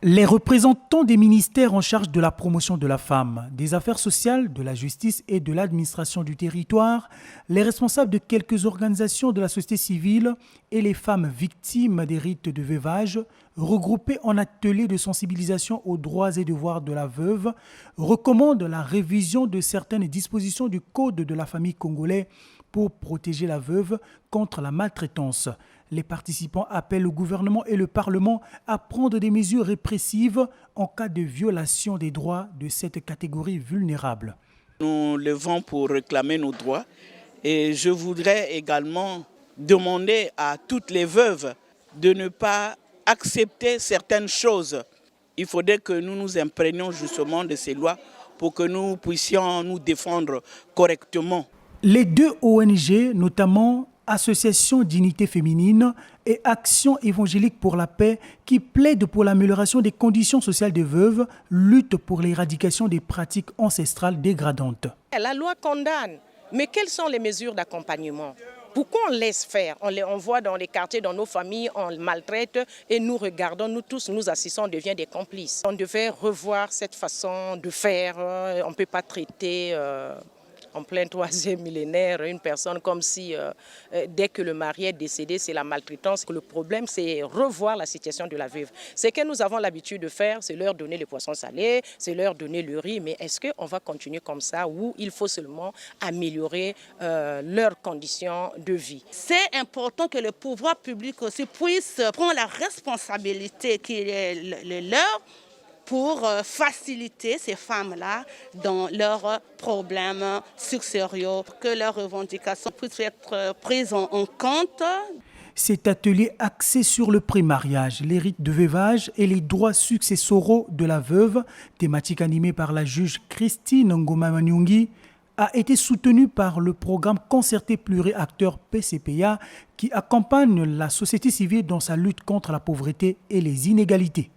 Les représentants des ministères en charge de la promotion de la femme, des affaires sociales, de la justice et de l'administration du territoire, les responsables de quelques organisations de la société civile et les femmes victimes des rites de veuvage, regroupés en ateliers de sensibilisation aux droits et devoirs de la veuve, recommandent la révision de certaines dispositions du Code de la famille congolais pour protéger la veuve contre la maltraitance. Les participants appellent le gouvernement et le Parlement à prendre des mesures répressives en cas de violation des droits de cette catégorie vulnérable. Nous levons pour réclamer nos droits et je voudrais également demander à toutes les veuves de ne pas accepter certaines choses. Il faudrait que nous nous imprégnions justement de ces lois pour que nous puissions nous défendre correctement. Les deux ONG, notamment Association Dignité Féminine et Action Évangélique pour la Paix, qui plaident pour l'amélioration des conditions sociales des veuves, luttent pour l'éradication des pratiques ancestrales dégradantes. La loi condamne, mais quelles sont les mesures d'accompagnement ? Pourquoi on laisse faire? On voit dans les quartiers, dans nos familles, on maltraite et nous regardons, nous tous, nous assistons, on devient des complices. On devait revoir cette façon de faire, on ne peut pas traiter en plein troisième millénaire une personne comme si dès que le mari est décédé, c'est la maltraitance. Le problème, c'est revoir la situation de la veuve. Ce que nous avons l'habitude de faire, c'est leur donner les poissons salés, c'est leur donner le riz, mais est-ce qu'on va continuer comme ça ou il faut seulement améliorer leurs conditions de vie? C'est important que le pouvoir public aussi puisse prendre la responsabilité qui est le leur pour faciliter ces femmes-là dans leurs problèmes successoriaux, que leurs revendications puissent être prises en compte. Cet atelier axé sur le pré-mariage, les rites de veuvage et les droits successoraux de la veuve, thématique animée par la juge Christine Ngoma Manyungi, a été soutenu par le programme concerté pluriacteur PCPA qui accompagne la société civile dans sa lutte contre la pauvreté et les inégalités.